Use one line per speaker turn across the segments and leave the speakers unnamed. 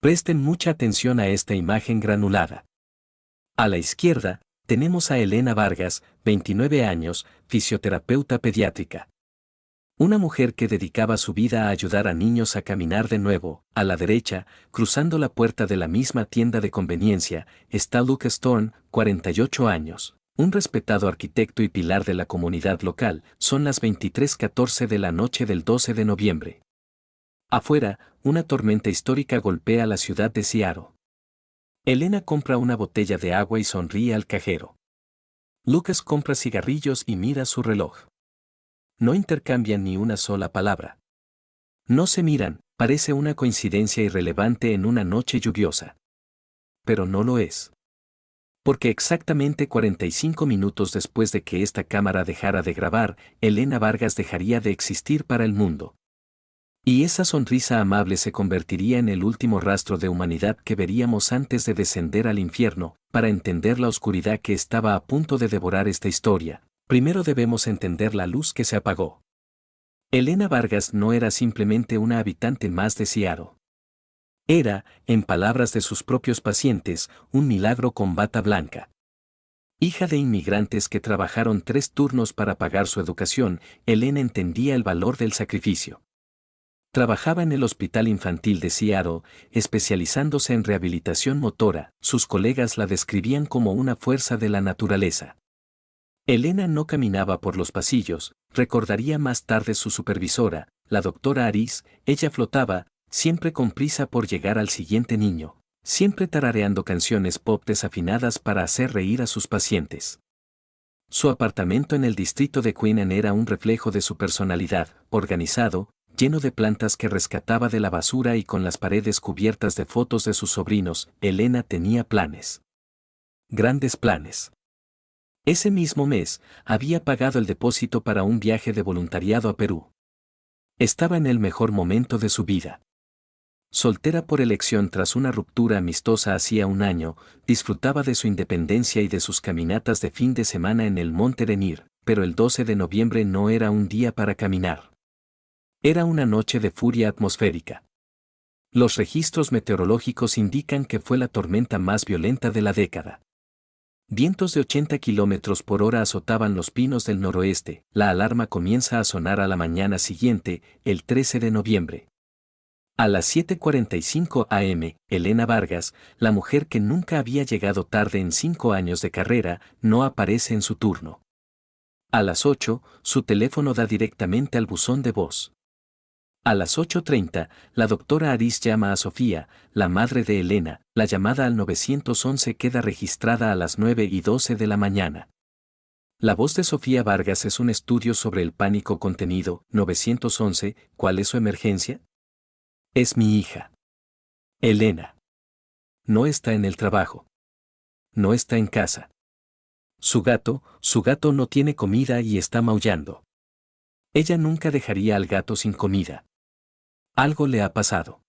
Presten mucha atención a esta imagen granulada. A la izquierda, tenemos a Elena Vargas, 29 años, fisioterapeuta pediátrica. Una mujer que dedicaba su vida a ayudar a niños a caminar de nuevo. A la derecha, cruzando la puerta de la misma tienda de conveniencia, está Lucas Thorne, 48 años, un respetado arquitecto y pilar de la comunidad local. Son las 23:14 de la noche del 12 de noviembre. Afuera, una tormenta histórica golpea la ciudad de Seattle. Elena compra una botella de agua y sonríe al cajero. Lucas compra cigarrillos y mira su reloj. No intercambian ni una sola palabra. No se miran, parece una coincidencia irrelevante en una noche lluviosa. Pero no lo es. Porque exactamente 45 minutos después de que esta cámara dejara de grabar, Elena Vargas dejaría de existir para el mundo. Y esa sonrisa amable se convertiría en el último rastro de humanidad que veríamos antes de descender al infierno. Para entender la oscuridad que estaba a punto de devorar esta historia, primero debemos entender la luz que se apagó. Elena Vargas no era simplemente una habitante más de Seattle. Era, en palabras de sus propios pacientes, un milagro con bata blanca. Hija de inmigrantes que trabajaron 3 turnos para pagar su educación, Elena entendía el valor del sacrificio. Trabajaba en el Hospital Infantil de Seattle, especializándose en rehabilitación motora. Sus colegas la describían como una fuerza de la naturaleza. Elena no caminaba por los pasillos, recordaría más tarde su supervisora, la doctora Aris. Ella flotaba, siempre con prisa por llegar al siguiente niño, siempre tarareando canciones pop desafinadas para hacer reír a sus pacientes. Su apartamento en el distrito de Queen era un reflejo de su personalidad, organizado, lleno de plantas que rescataba de la basura y con las paredes cubiertas de fotos de sus sobrinos. Elena tenía planes. Grandes planes. Ese mismo mes, había pagado el depósito para un viaje de voluntariado a Perú. Estaba en el mejor momento de su vida. Soltera por elección tras una ruptura amistosa hacía un año, disfrutaba de su independencia y de sus caminatas de fin de semana en el Monte Rainier, pero el 12 de noviembre no era un día para caminar. Era una noche de furia atmosférica. Los registros meteorológicos indican que fue la tormenta más violenta de la década. Vientos de 80 kilómetros por hora azotaban los pinos del noroeste. La alarma comienza a sonar a la mañana siguiente, el 13 de noviembre. A las 7:45 am, Elena Vargas, la mujer que nunca había llegado tarde en 5 años de carrera, no aparece en su turno. A las 8, su teléfono da directamente al buzón de voz. A las 8:30, la doctora Aris llama a Sofía, la madre de Elena. La llamada al 911 queda registrada a las 9:12 de la mañana. La voz de Sofía Vargas es un estudio sobre el pánico contenido. 911, ¿cuál es su emergencia? Es mi hija. Elena. No está en el trabajo. No está en casa. Su gato no tiene comida y está maullando. Ella nunca dejaría al gato sin comida. Algo le ha pasado.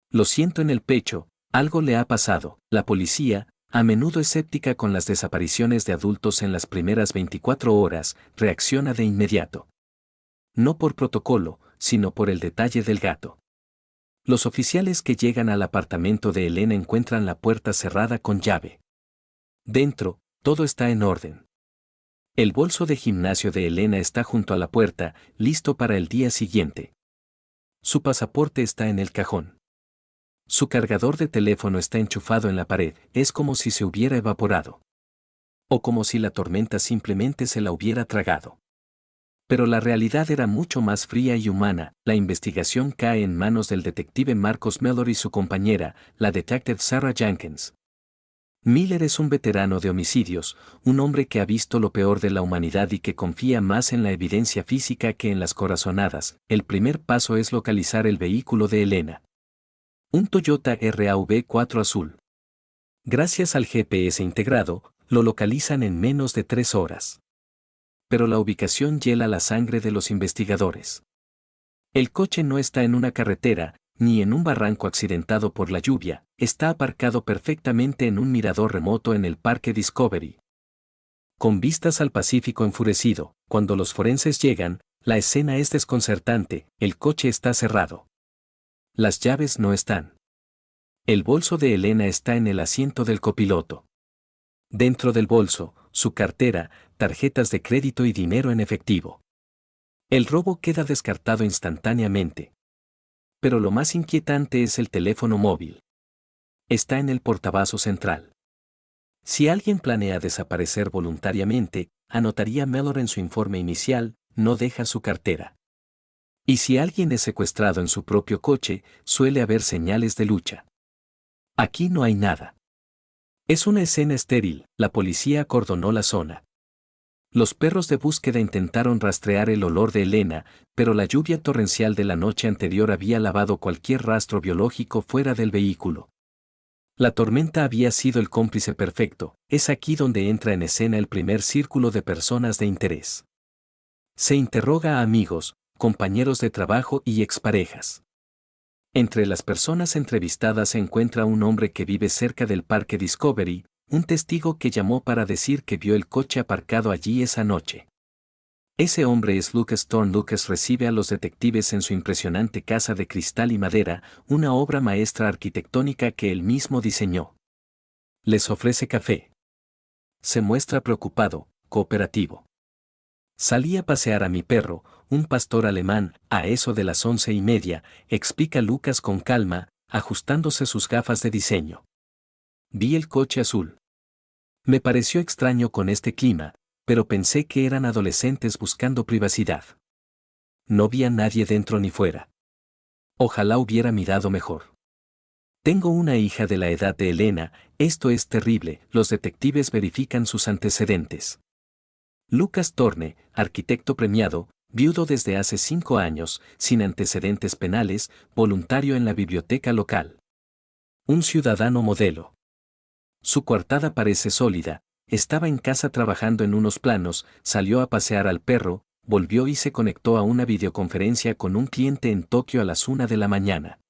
Lo siento en el pecho, algo le ha pasado. La policía, a menudo escéptica con las desapariciones de adultos en las primeras 24 horas, reacciona de inmediato. No por protocolo, sino por el detalle del gato. Los oficiales que llegan al apartamento de Elena encuentran la puerta cerrada con llave. Dentro, todo está en orden. El bolso de gimnasio de Elena está junto a la puerta, listo para el día siguiente. Su pasaporte está en el cajón. Su cargador de teléfono está enchufado en la pared. Es como si se hubiera evaporado. O como si la tormenta simplemente se la hubiera tragado. Pero la realidad era mucho más fría y humana. La investigación cae en manos del detective Marcos Mellor y su compañera, la detective Sarah Jenkins. Miller es un veterano de homicidios, un hombre que ha visto lo peor de la humanidad y que confía más en la evidencia física que en las corazonadas. El primer paso es localizar el vehículo de Elena. Un Toyota RAV4 azul. Gracias al GPS integrado, lo localizan en menos de 3 horas. Pero la ubicación hiela la sangre de los investigadores. El coche no está en una carretera, ni en un barranco accidentado por la lluvia, está aparcado perfectamente en un mirador remoto en el Parque Discovery. Con vistas al Pacífico enfurecido, cuando los forenses llegan, la escena es desconcertante. El coche está cerrado. Las llaves no están. El bolso de Elena está en el asiento del copiloto. Dentro del bolso, su cartera, tarjetas de crédito y dinero en efectivo. El robo queda descartado instantáneamente. Pero lo más inquietante es el teléfono móvil. Está en el portavasos central. Si alguien planea desaparecer voluntariamente, anotaría Mellor en su informe inicial, no deja su cartera. Y si alguien es secuestrado en su propio coche, suele haber señales de lucha. Aquí no hay nada. Es una escena estéril, la policía acordonó la zona. Los perros de búsqueda intentaron rastrear el olor de Elena, pero la lluvia torrencial de la noche anterior había lavado cualquier rastro biológico fuera del vehículo. La tormenta había sido el cómplice perfecto, es aquí donde entra en escena el primer círculo de personas de interés. Se interroga a amigos, compañeros de trabajo y exparejas. Entre las personas entrevistadas se encuentra un hombre que vive cerca del Parque Discovery, un testigo que llamó para decir que vio el coche aparcado allí esa noche. Ese hombre es Lucas Thorne. Lucas recibe a los detectives en su impresionante casa de cristal y madera, una obra maestra arquitectónica que él mismo diseñó. Les ofrece café. Se muestra preocupado, cooperativo. Salí a pasear a mi perro, un pastor alemán, a eso de las 11:30, explica Lucas con calma, ajustándose sus gafas de diseño. Vi el coche azul. Me pareció extraño con este clima, pero pensé que eran adolescentes buscando privacidad. No vi a nadie dentro ni fuera. Ojalá hubiera mirado mejor. Tengo una hija de la edad de Elena, esto es terrible. Los detectives verifican sus antecedentes. Lucas Thorne, arquitecto premiado, viudo desde hace 5 años, sin antecedentes penales, voluntario en la biblioteca local. Un ciudadano modelo. Su coartada parece sólida. Estaba en casa trabajando en unos planos, salió a pasear al perro, volvió y se conectó a una videoconferencia con un cliente en Tokio a las 1 de la mañana.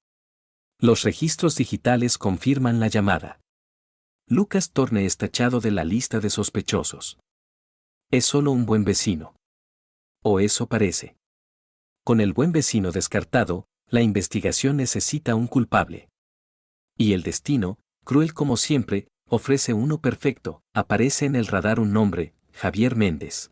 Los registros digitales confirman la llamada. Lucas Thorne es tachado de la lista de sospechosos. Es solo un buen vecino. O eso parece. Con el buen vecino descartado, la investigación necesita un culpable. Y el destino, cruel como siempre, ofrece uno perfecto. Aparece en el radar un nombre, Javier Méndez.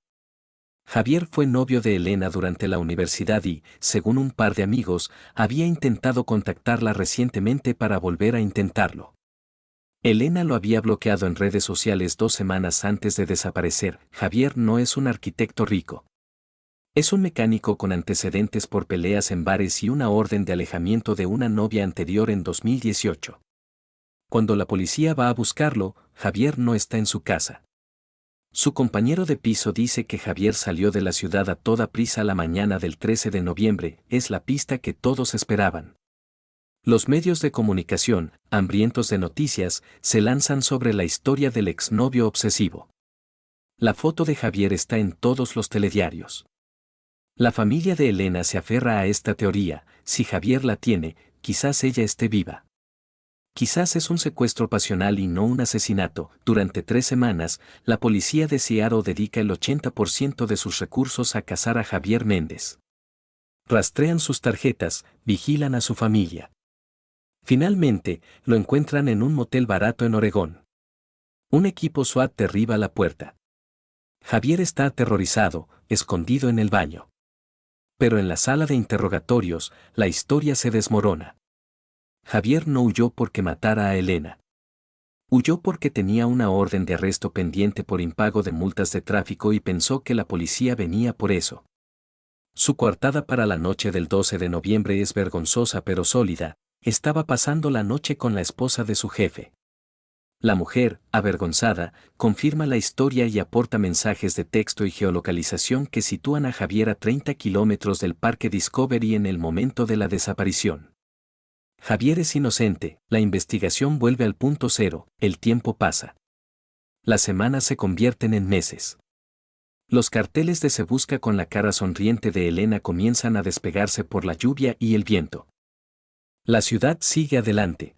Javier fue novio de Elena durante la universidad y, según un par de amigos, había intentado contactarla recientemente para volver a intentarlo. Elena lo había bloqueado en redes sociales 2 semanas antes de desaparecer. Javier no es un arquitecto rico. Es un mecánico con antecedentes por peleas en bares y una orden de alejamiento de una novia anterior en 2018. Cuando la policía va a buscarlo, Javier no está en su casa. Su compañero de piso dice que Javier salió de la ciudad a toda prisa la mañana del 13 de noviembre, es la pista que todos esperaban. Los medios de comunicación, hambrientos de noticias, se lanzan sobre la historia del exnovio obsesivo. La foto de Javier está en todos los telediarios. La familia de Elena se aferra a esta teoría, si Javier la tiene, quizás ella esté viva. Quizás es un secuestro pasional y no un asesinato. Durante 3 semanas, la policía de Seattle dedica el 80% de sus recursos a cazar a Javier Méndez. Rastrean sus tarjetas, vigilan a su familia. Finalmente, lo encuentran en un motel barato en Oregón. Un equipo SWAT derriba la puerta. Javier está aterrorizado, escondido en el baño. Pero en la sala de interrogatorios, la historia se desmorona. Javier no huyó porque matara a Elena. Huyó porque tenía una orden de arresto pendiente por impago de multas de tráfico y pensó que la policía venía por eso. Su coartada para la noche del 12 de noviembre es vergonzosa pero sólida. Estaba pasando la noche con la esposa de su jefe. La mujer, avergonzada, confirma la historia y aporta mensajes de texto y geolocalización que sitúan a Javier a 30 kilómetros del Parque Discovery en el momento de la desaparición. Javier es inocente, la investigación vuelve al punto cero, el tiempo pasa. Las semanas se convierten en meses. Los carteles de Se busca con la cara sonriente de Elena comienzan a despegarse por la lluvia y el viento. La ciudad sigue adelante.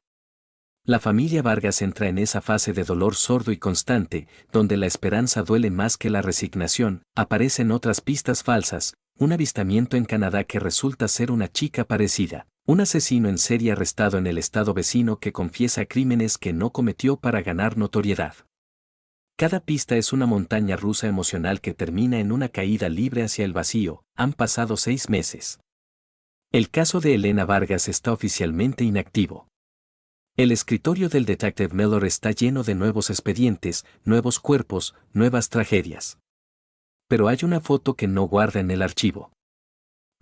La familia Vargas entra en esa fase de dolor sordo y constante, donde la esperanza duele más que la resignación. Aparecen otras pistas falsas, un avistamiento en Canadá que resulta ser una chica parecida. Un asesino en serie arrestado en el estado vecino que confiesa crímenes que no cometió para ganar notoriedad. Cada pista es una montaña rusa emocional que termina en una caída libre hacia el vacío. Han pasado 6 meses. El caso de Elena Vargas está oficialmente inactivo. El escritorio del Detective Mellor está lleno de nuevos expedientes, nuevos cuerpos, nuevas tragedias. Pero hay una foto que no guarda en el archivo.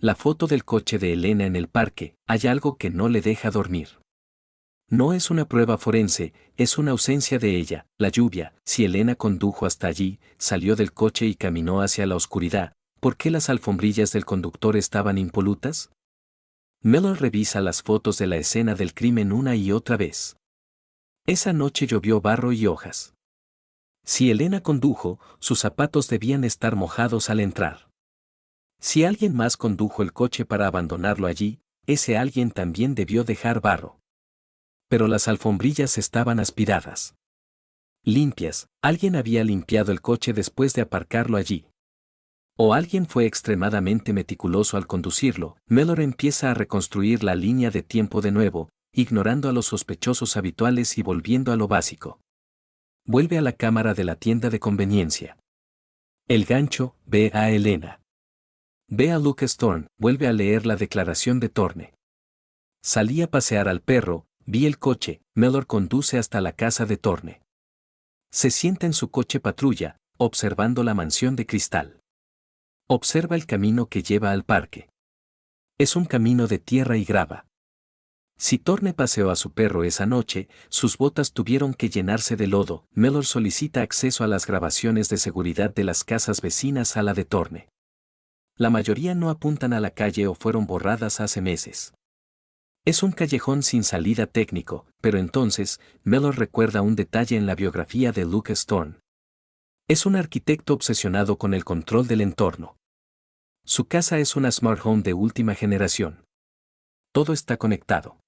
La foto del coche de Elena en el parque. Hay algo que no le deja dormir. No es una prueba forense, es una ausencia de ella, la lluvia. Si Elena condujo hasta allí, salió del coche y caminó hacia la oscuridad, ¿por qué las alfombrillas del conductor estaban impolutas? Mellor revisa las fotos de la escena del crimen una y otra vez. Esa noche llovió barro y hojas. Si Elena condujo, sus zapatos debían estar mojados al entrar. Si alguien más condujo el coche para abandonarlo allí, ese alguien también debió dejar barro. Pero las alfombrillas estaban aspiradas. Limpias, alguien había limpiado el coche después de aparcarlo allí. O alguien fue extremadamente meticuloso al conducirlo. Mellor empieza a reconstruir la línea de tiempo de nuevo, ignorando a los sospechosos habituales y volviendo a lo básico. Vuelve a la cámara de la tienda de conveniencia. El gancho, ve a Elena. Ve a Lucas Thorne, vuelve a leer la declaración de Thorne. Salí a pasear al perro, vi el coche. Mellor conduce hasta la casa de Thorne. Se sienta en su coche patrulla, observando la mansión de cristal. Observa el camino que lleva al parque. Es un camino de tierra y grava. Si Thorne paseó a su perro esa noche, sus botas tuvieron que llenarse de lodo. Mellor solicita acceso a las grabaciones de seguridad de las casas vecinas a la de Thorne. La mayoría no apuntan a la calle o fueron borradas hace meses. Es un callejón sin salida técnico, pero entonces, Mellor recuerda un detalle en la biografía de Lucas Thorne. Es un arquitecto obsesionado con el control del entorno. Su casa es una smart home de última generación. Todo está conectado.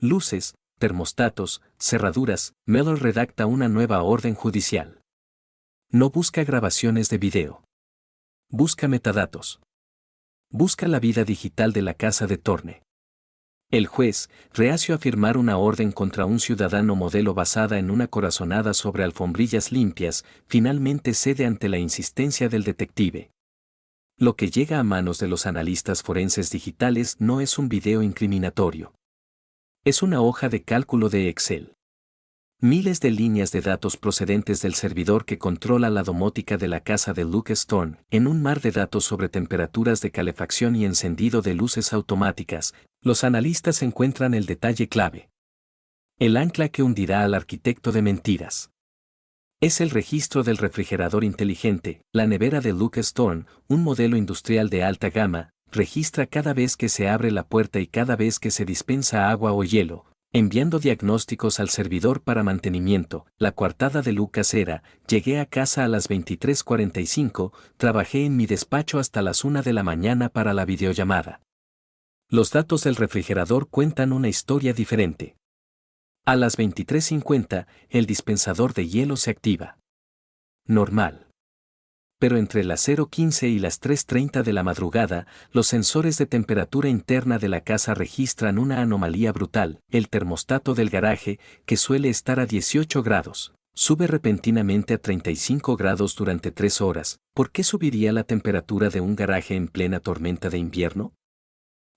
Luces, termostatos, cerraduras. Mellor redacta una nueva orden judicial. No busca grabaciones de video. Busca metadatos. Busca la vida digital de la casa de Thorne. El juez, reacio a firmar una orden contra un ciudadano modelo basada en una corazonada sobre alfombrillas limpias, finalmente cede ante la insistencia del detective. Lo que llega a manos de los analistas forenses digitales no es un video incriminatorio. Es una hoja de cálculo de Excel. Miles de líneas de datos procedentes del servidor que controla la domótica de la casa de Lucas Thorne, en un mar de datos sobre temperaturas de calefacción y encendido de luces automáticas. Los analistas encuentran el detalle clave. El ancla que hundirá al arquitecto de mentiras. Es el registro del refrigerador inteligente. La nevera de Lucas Thorne, un modelo industrial de alta gama, registra cada vez que se abre la puerta y cada vez que se dispensa agua o hielo, enviando diagnósticos al servidor para mantenimiento. La coartada de Lucas era: llegué a casa a las 23:45, trabajé en mi despacho hasta las 1 de la mañana para la videollamada. Los datos del refrigerador cuentan una historia diferente. A las 23:50, el dispensador de hielo se activa. Normal. Pero entre las 0:15 y las 3:30 de la madrugada, los sensores de temperatura interna de la casa registran una anomalía brutal. El termostato del garaje, que suele estar a 18 grados, sube repentinamente a 35 grados durante 3 horas. ¿Por qué subiría la temperatura de un garaje en plena tormenta de invierno?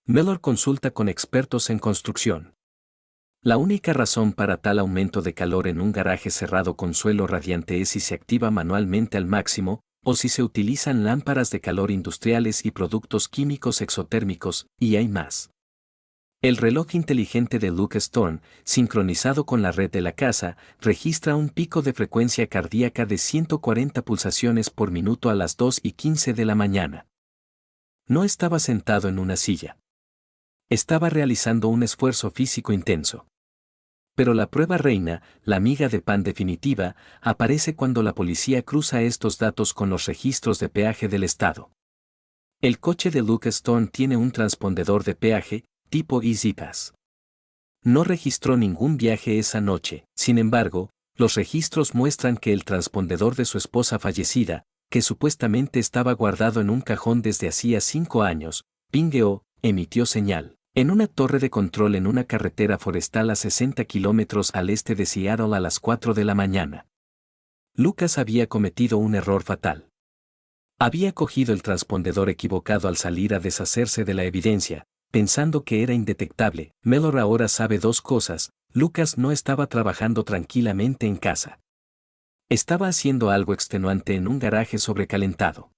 Mellor consulta con expertos en construcción. La única razón para tal aumento de calor en un garaje cerrado con suelo radiante es si se activa manualmente al máximo, o si se utilizan lámparas de calor industriales y productos químicos exotérmicos, y hay más. El reloj inteligente de Lucas Thorne, sincronizado con la red de la casa, registra un pico de frecuencia cardíaca de 140 pulsaciones por minuto a las 2:15 de la mañana. No estaba sentado en una silla. Estaba realizando un esfuerzo físico intenso. Pero la prueba reina, la miga de pan definitiva, aparece cuando la policía cruza estos datos con los registros de peaje del estado. El coche de Lucas Thorne tiene un transpondedor de peaje, tipo Easy Pass. No registró ningún viaje esa noche. Sin embargo, los registros muestran que el transpondedor de su esposa fallecida, que supuestamente estaba guardado en un cajón desde hacía 5 años, pingueó, emitió señal. En una torre de control en una carretera forestal a 60 kilómetros al este de Seattle a las 4 de la mañana. Lucas había cometido un error fatal. Había cogido el transpondedor equivocado al salir a deshacerse de la evidencia, pensando que era indetectable. Mellor ahora sabe dos cosas: Lucas no estaba trabajando tranquilamente en casa. Estaba haciendo algo extenuante en un garaje sobrecalentado.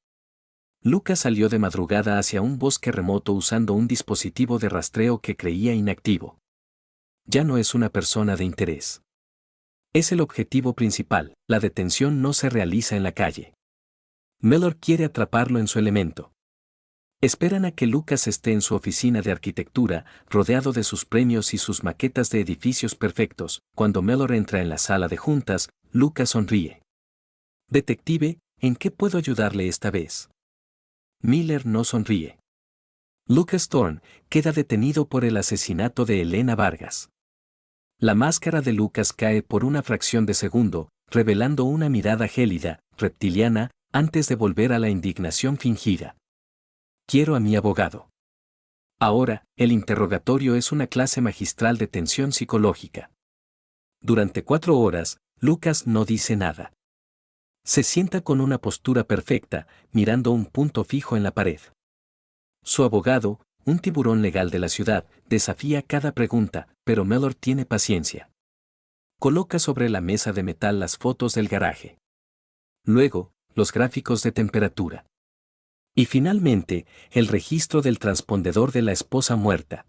Lucas salió de madrugada hacia un bosque remoto usando un dispositivo de rastreo que creía inactivo. Ya no es una persona de interés. Es el objetivo principal. La detención no se realiza en la calle. Mellor quiere atraparlo en su elemento. Esperan a que Lucas esté en su oficina de arquitectura, rodeado de sus premios y sus maquetas de edificios perfectos. Cuando Mellor entra en la sala de juntas, Lucas sonríe. Detective, ¿en qué puedo ayudarle esta vez? Miller no sonríe. Lucas Thorne queda detenido por el asesinato de Elena Vargas. La máscara de Lucas cae por una fracción de segundo, revelando una mirada gélida, reptiliana, antes de volver a la indignación fingida. Quiero a mi abogado. Ahora, el interrogatorio es una clase magistral de tensión psicológica. Durante 4 horas, Lucas no dice nada. Se sienta con una postura perfecta, mirando un punto fijo en la pared. Su abogado, un tiburón legal de la ciudad, desafía cada pregunta, pero Mellor tiene paciencia. Coloca sobre la mesa de metal las fotos del garaje. Luego, los gráficos de temperatura. Y finalmente, el registro del transpondedor de la esposa muerta.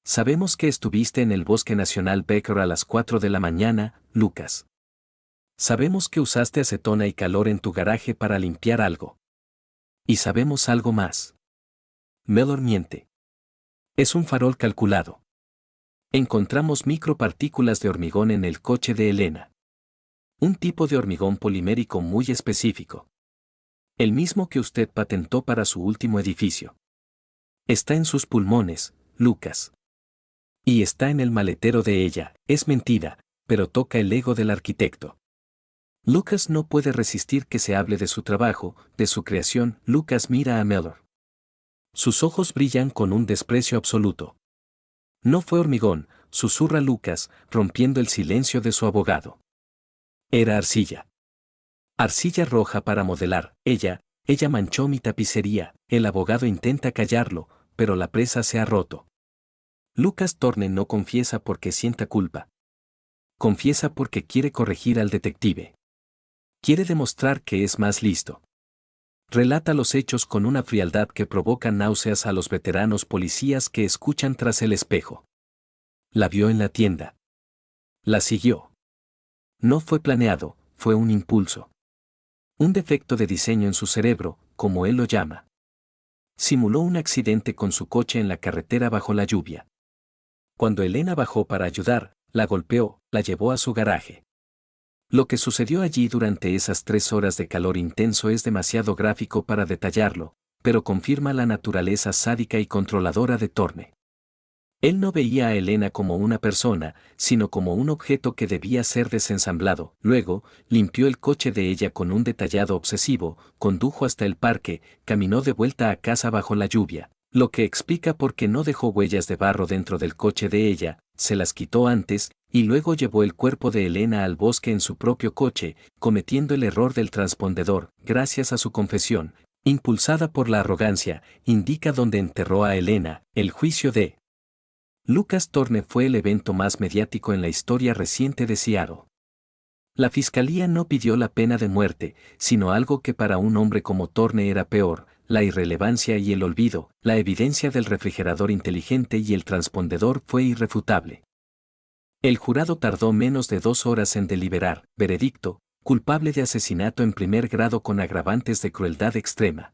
Sabemos que estuviste en el Bosque Nacional Becker a las 4 de la mañana, Lucas. Sabemos que usaste acetona y calor en tu garaje para limpiar algo. Y sabemos algo más. Mellor miente. Es un farol calculado. Encontramos micropartículas de hormigón en el coche de Elena. Un tipo de hormigón polimérico muy específico. El mismo que usted patentó para su último edificio. Está en sus pulmones, Lucas. Y está en el maletero de ella. Es mentira, pero toca el ego del arquitecto. Lucas no puede resistir que se hable de su trabajo, de su creación. Lucas mira a Mellor. Sus ojos brillan con un desprecio absoluto. No fue hormigón, susurra Lucas, rompiendo el silencio de su abogado. Era arcilla. Arcilla roja para modelar. Ella manchó mi tapicería. El abogado intenta callarlo, pero la presa se ha roto. Lucas Thorne no confiesa porque sienta culpa. Confiesa porque quiere corregir al detective. Quiere demostrar que es más listo. Relata los hechos con una frialdad que provoca náuseas a los veteranos policías que escuchan tras el espejo. La vio en la tienda. La siguió. No fue planeado, fue un impulso. Un defecto de diseño en su cerebro, como él lo llama. Simuló un accidente con su coche en la carretera bajo la lluvia. Cuando Elena bajó para ayudar, la golpeó, la llevó a su garaje. Lo que sucedió allí durante esas 3 horas de calor intenso es demasiado gráfico para detallarlo, pero confirma la naturaleza sádica y controladora de Thorne. Él no veía a Elena como una persona, sino como un objeto que debía ser desensamblado. Luego, limpió el coche de ella con un detallado obsesivo, condujo hasta el parque, caminó de vuelta a casa bajo la lluvia, lo que explica por qué no dejó huellas de barro dentro del coche de ella, se las quitó antes, y luego llevó el cuerpo de Elena al bosque en su propio coche, cometiendo el error del transpondedor. Gracias a su confesión, impulsada por la arrogancia, indica dónde enterró a Elena. El juicio de Lucas Thorne fue el evento más mediático en la historia reciente de Seattle. La fiscalía no pidió la pena de muerte, sino algo que para un hombre como Thorne era peor: la irrelevancia y el olvido. La evidencia del refrigerador inteligente y el transpondedor fue irrefutable. El jurado tardó menos de 2 horas en deliberar. Veredicto: culpable de asesinato en primer grado con agravantes de crueldad extrema.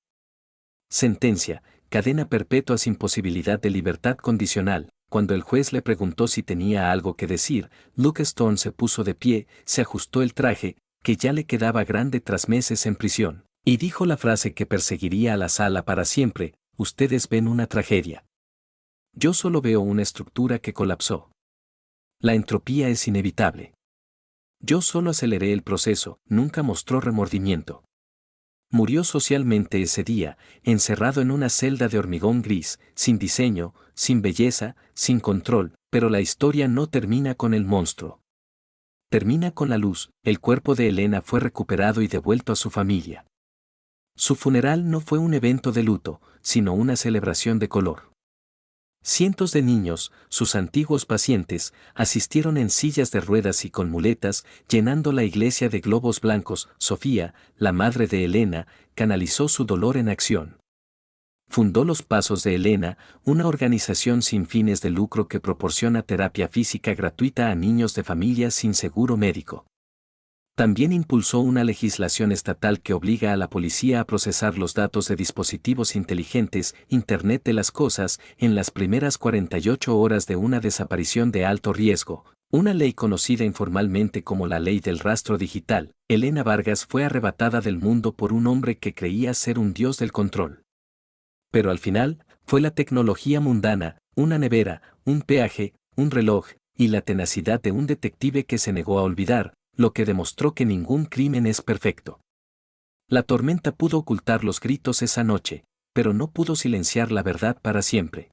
Sentencia: cadena perpetua sin posibilidad de libertad condicional. Cuando el juez le preguntó si tenía algo que decir, Lucas Thorne se puso de pie, se ajustó el traje, que ya le quedaba grande tras meses en prisión, y dijo la frase que perseguiría a la sala para siempre: ustedes ven una tragedia. Yo solo veo una estructura que colapsó. La entropía es inevitable. Yo solo aceleré el proceso. Nunca mostró remordimiento. Murió socialmente ese día, encerrado en una celda de hormigón gris, sin diseño, sin belleza, sin control, pero la historia no termina con el monstruo. Termina con la luz, el cuerpo de Elena fue recuperado y devuelto a su familia. Su funeral no fue un evento de luto, sino una celebración de color. Cientos de niños, sus antiguos pacientes, asistieron en sillas de ruedas y con muletas, llenando la iglesia de globos blancos. Sofía, la madre de Elena, canalizó su dolor en acción. Fundó Los Pasos de Elena, una organización sin fines de lucro que proporciona terapia física gratuita a niños de familias sin seguro médico. También impulsó una legislación estatal que obliga a la policía a procesar los datos de dispositivos inteligentes, Internet de las Cosas, en las primeras 48 horas de una desaparición de alto riesgo, una ley conocida informalmente como la Ley del Rastro Digital. Elena Vargas fue arrebatada del mundo por un hombre que creía ser un dios del control. Pero al final, fue la tecnología mundana, una nevera, un peaje, un reloj, y la tenacidad de un detective que se negó a olvidar, lo que demostró que ningún crimen es perfecto. La tormenta pudo ocultar los gritos esa noche, pero no pudo silenciar la verdad para siempre.